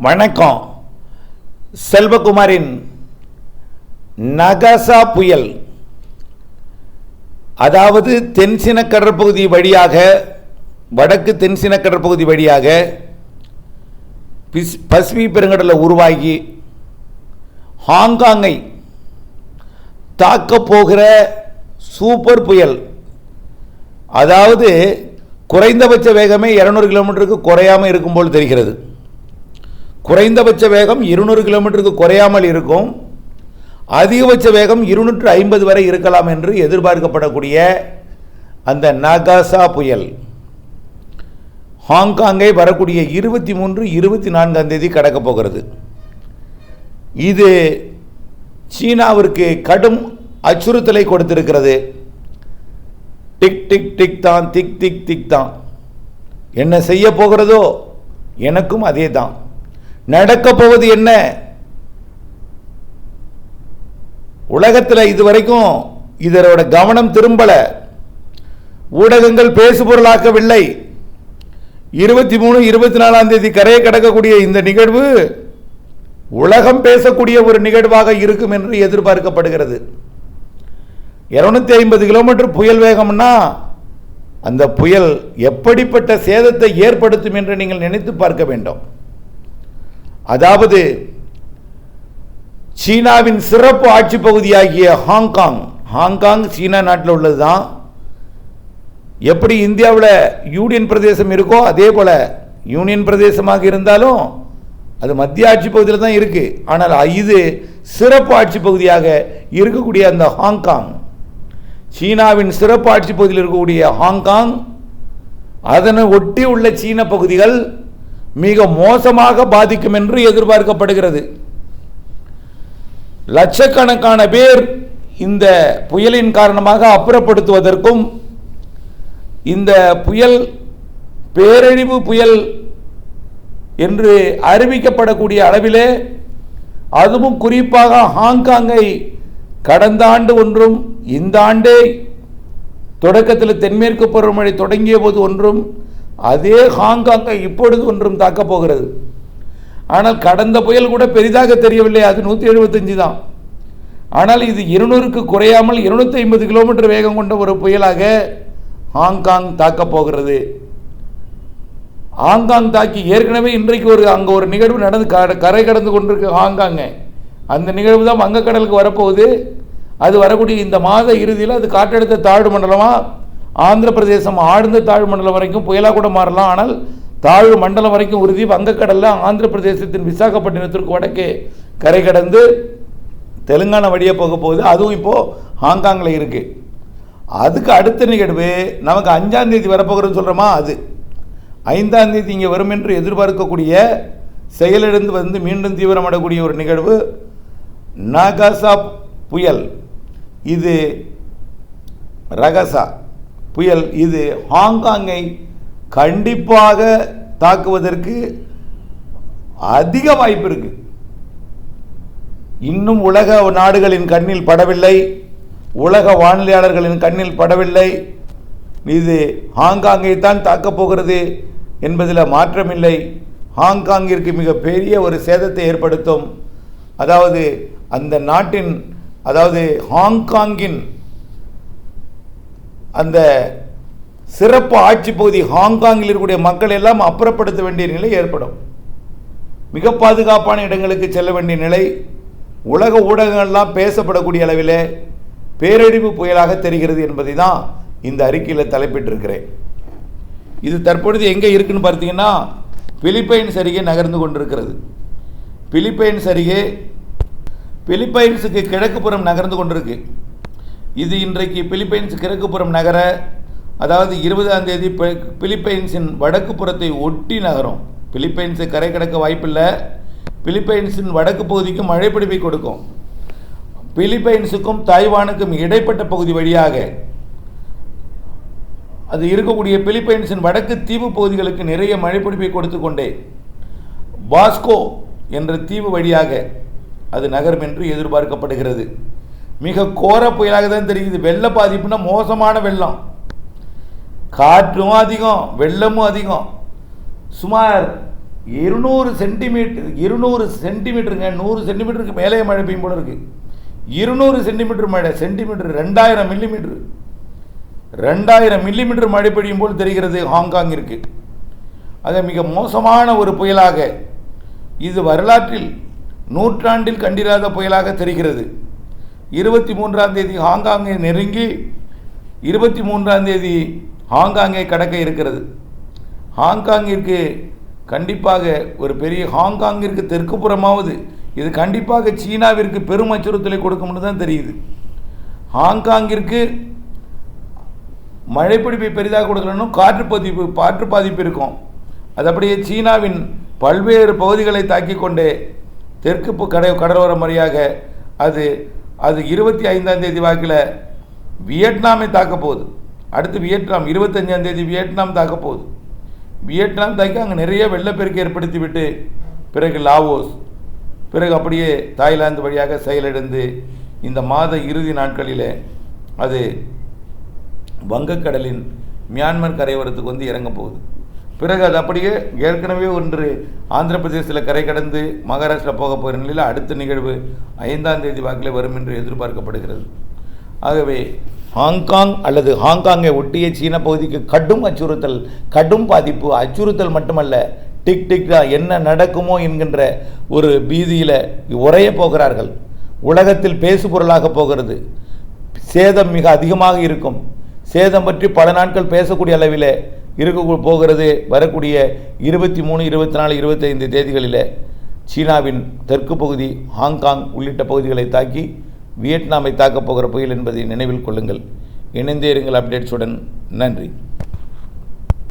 வணக்கம். செல்வகுமாரின் நகசா புயல், அதாவது தென்சீன கடற்பகுதி வழியாக, வடக்கு தென்சீன கடற்பகுதி வழியாக பசிபிக் பெருங்கடலில் உருவாகி ஹாங்காங்கை தாக்கப் போகிற சூப்பர் புயல். அதாவது குறைந்தபட்ச வேகமே 200 கிலோமீட்டருக்கு குறையாமல் இருக்கும் போல் தெரிகிறது. குறைந்தபட்ச வேகம் 200 கிலோமீட்டருக்கு குறையாமல் இருக்கும். அதிகபட்ச வேகம் 250 வரை இருக்கலாம் என்று எதிர்பார்க்கப்படக்கூடிய அந்த நகாசா புயல் ஹாங்காங்கை வரக்கூடிய 23, 24ஆம் தேதி கடக்கப் போகிறது. இது சீனாவிற்கு கடும் அச்சுறுத்தலை கொடுத்திருக்கிறது. டிக் டிக் டிக் தான், திக் திக் திக் தான். என்ன செய்ய போகிறதோ எனக்கும் அதே தான். நடக்கப் போவது என்ன? உலகத்தில் இதுவரைக்கும் இதனோட கவனம் திரும்பல, ஊடகங்கள் பேசுபொருளாக்கவில்லை. 23, 24ஆம் தேதி கரையை கடக்கக்கூடிய இந்த நிகழ்வு உலகம் பேசக்கூடிய ஒரு நிகழ்வாக இருக்கும் என்று எதிர்பார்க்கப்படுகிறது. 250 கிலோமீட்டர் புயல் வேகம்னா அந்த புயல் எப்படிப்பட்ட சேதத்தை ஏற்படுத்தும் என்று நீங்கள் நினைத்து பார்க்க வேண்டும். அதாவது சீனாவின் சிறப்பு ஆட்சி பகுதியாகிய ஹாங்காங் சீனா நாட்டில் உள்ளது தான். எப்படி இந்தியாவில் யூனியன் பிரதேசம் இருக்கோ அதே போல யூனியன் பிரதேசமாக இருந்தாலும் அது மத்திய ஆட்சி பகுதியில் தான் இருக்கு. ஆனால் இது சிறப்பு ஆட்சி பகுதியாக இருக்கக்கூடிய அந்த ஹாங்காங், சீனாவின் சிறப்பு ஆட்சி பகுதியில் இருக்கக்கூடிய ஹாங்காங், அதனை ஒட்டி உள்ள சீன பகுதிகள் மிக மோசமாக பாதிக்கும் என்று எதிர்பார்க்கப்படுகிறது. லட்சக்கணக்கான பேர் இந்த புயலின் காரணமாக அப்புறப்படுத்துவதற்கும், இந்த புயல் பேரழிவு புயல் என்று அறிவிக்கப்படக்கூடிய அளவிலே, அதுவும் குறிப்பாக ஹாங்காங்கை கடந்த ஆண்டு ஒன்றும் இந்த ஆண்டே தொடக்கத்தில் தென்மேற்கு பருவமழை தொடங்கிய போது ஒன்றும், அதே ஹாங்காங்கை இப்பொழுது ஒன்றும் தாக்கப் போகிறது. ஆனால் கடந்த புயல் கூட பெரிதாக தெரியவில்லை, அது 175 தான். ஆனால் இது 200க்கு குறையாமல் 250 கிலோமீட்டர் வேகம் கொண்ட ஒரு புயலாக ஹாங்காங் தாக்கப் போகிறது. ஹாங்காங் தாக்கி ஏற்கனவே இன்றைக்கு அங்கே ஒரு நிகழ்வு நடந்து கரை கடந்து கொண்டிருக்கு ஹாங்காங்க. அந்த நிகழ்வு தான் வங்கக்கடலுக்கு வரப்போகுது. அது வரக்கூடிய இந்த மாத இறுதியில் அது காற்றழுத்த தாழ்வு மண்டலமாக ஆந்திர பிரதேசம் ஆழ்ந்த தாழ்வு மண்டலம் வரைக்கும் புயலாக கூட மாறலாம். ஆனால் தாழ்வு மண்டலம் வரைக்கும் உறுதி. வங்கக்கடலில் ஆந்திர பிரதேசத்தின் விசாகப்பட்டினத்திற்கு வடக்கே கரை கடந்து தெலுங்கானா வழியாக போக போகுது. அதுவும் இப்போது ஹாங்காங்கில் இருக்குது. அதுக்கு அடுத்த நிகழ்வு நமக்கு 5ஆம் தேதி வரப்போகிறதுன்னு சொல்கிறோமா, அது 5ஆம் தேதி இங்கே வரும் என்று எதிர்பார்க்கக்கூடிய, செயலிழந்து வந்து மீண்டும் தீவிரமடக்கூடிய ஒரு நிகழ்வு நகாசா புயல். இது ரகசா புயல். இது ஹாங்காங்கை கண்டிப்பாக தாக்குவதற்கு அதிக வாய்ப்பு இருக்கு. இன்னும் உலக நாடுகளின் கண்ணில் படவில்லை, உலக வானிலையாளர்களின் கண்ணில் படவில்லை. இது ஹாங்காங்கை தான் தாக்கப் போகிறது என்பதில் மாற்றமில்லை. ஹாங்காங்கிற்கு மிக பெரிய ஒரு சேதத்தை ஏற்படுத்தும். அதாவது அந்த நாட்டின், அதாவது ஹாங்காங்கின் அந்த சிறப்பு ஆட்சி பகுதி ஹாங்காங்கில் இருக்கக்கூடிய மக்கள் எல்லாம் அப்புறப்படுத்த வேண்டிய நிலை ஏற்படும். மிக பாதுகாப்பான இடங்களுக்கு செல்ல வேண்டிய நிலை. உலக ஊடகங்கள்லாம் பேசப்படக்கூடிய அளவில் பேரழிவு புயலாக தெரிகிறது என்பதை தான் இந்த அறிக்கையில் தலைப்பிட்டிருக்கிறேன். இது தற்பொழுது எங்கே இருக்குன்னு பார்த்தீங்கன்னா, பிலிப்பைன்ஸ் அருகே நகர்ந்து கொண்டிருக்கிறது. பிலிப்பைன்ஸ் அருகே, பிலிப்பைன்ஸுக்கு கிழக்குப்புறம் நகர்ந்து கொண்டிருக்கு. இது இன்றைக்கு பிலிப்பைன்ஸ் கிழக்குப்புறம் நகர, அதாவது 20ஆம் தேதி பிலிப்பைன்ஸின் வடக்கு புறத்தை ஒட்டி நகரும். பிலிப்பைன்ஸை கரை கடக்க வாய்ப்பில்லை. பிலிப்பைன்ஸின் வடக்கு பகுதிக்கு மழை பிடிப்பை கொடுக்கும். பிலிப்பைன்ஸுக்கும் தாய்வானுக்கும் இடைப்பட்ட பகுதி வழியாக அது இருக்கக்கூடிய பிலிப்பைன்ஸின் வடக்கு தீவு பகுதிகளுக்கு நிறைய மழை பிடிப்பை கொடுத்து கொண்டே பாஸ்கோ என்ற தீவு வழியாக அது நகரும் என்று எதிர்பார்க்கப்படுகிறது. மிக கோர புயலாக தான் தெரியுது. வெள்ள பாதிப்புனா மோசமான வெள்ளம், காற்றும் அதிகம், வெள்ளமும் அதிகம். சுமார் 200 சென்டிமீட்டருங்க, 100 சென்டிமீட்டருக்கு மேலே மழை பெய்யும் போல இருக்கு. 200 சென்டிமீட்டர் மழை, சென்டிமீட்டர் 2000 மில்லிமீட்டர், 2000 மில்லிமீட்டர் மழை பெய்யும் போல் தெரிகிறது ஹாங்காங்கிற்கு. அது மிக மோசமான ஒரு புயலாக, இது வரலாற்றில் நூற்றாண்டில் கண்டிராத புயலாக தெரிகிறது. 23ஆம் தேதி ஹாங்காங்கை நெருங்கி 23ஆம் தேதி ஹாங்காங்கை கடக்க இருக்கிறது. ஹாங்காங்கிற்கு கண்டிப்பாக ஒரு பெரிய, ஹாங்காங்கிற்கு தெற்கு புறமாவது இது கண்டிப்பாக சீனாவிற்கு பெரும் அச்சுறுத்தலை கொடுக்கும்னு தான் தெரியுது. ஹாங்காங்கிற்கு மழைப்பிடிப்பை பெரிதாக கொடுக்கலன்னு காற்று பாதிப்பு இருக்கும். அது அப்படியே சீனாவின் பல்வேறு பகுதிகளை தாக்கி கொண்டே தெற்கு கடலோரம் வழியாக அது 25ஆம் தேதி வாக்கில் வியட்நாமை தாக்க போகுது. அடுத்து வியட்நாம் 25ஆம் தேதி வியட்நாம் தாக்க போகுது. வியட்நாம் தாக்கி அங்கே நிறைய வெள்ளப்பெருக்கு ஏற்படுத்திவிட்டு பிறகு லாவோஸ், பிறகு அப்படியே தாய்லாந்து வழியாக செயலிழந்து இந்த மாத இறுதி நாட்களில் அது வங்கக்கடலின் மியான்மர் கரையோரத்துக்கு வந்து இறங்க போகுது. பிறகு அது அப்படியே ஏற்கனவே ஒன்று ஆந்திர பிரதேசத்தில் கரை கடந்து மகாராஷ்டிரா போக போகிற நிலையில் அடுத்த நிகழ்வு 5ஆம் தேதி வாக்கில் வரும் என்று எதிர்பார்க்கப்படுகிறது. ஆகவே ஹாங்காங் அல்லது ஹாங்காங்கை ஒட்டிய சீன பகுதிக்கு கடும் அச்சுறுத்தல், கடும் பாதிப்பு. அச்சுறுத்தல் மட்டுமல்ல, டிக் டிக் என்ன நடக்குமோ என்கின்ற ஒரு பீதியில் உறைய போகிறார்கள். உலகத்தில் பேசுபொருளாக போகிறது. சேதம் மிக அதிகமாக இருக்கும். சேதம் பற்றி பல நாட்கள் பேசக்கூடிய அளவில் இருக்க போகிறது. வரக்கூடிய 23, 24, 25 தேதிகளில் சீனாவின் தெற்கு பகுதி ஹாங்காங் உள்ளிட்ட பகுதிகளை தாக்கி வியட்நாமை தாக்கப் போகிற புயல் என்பதை நினைவில் கொள்ளுங்கள். இணைந்தே இருங்கள் அப்டேட்ஸுடன். நன்றி.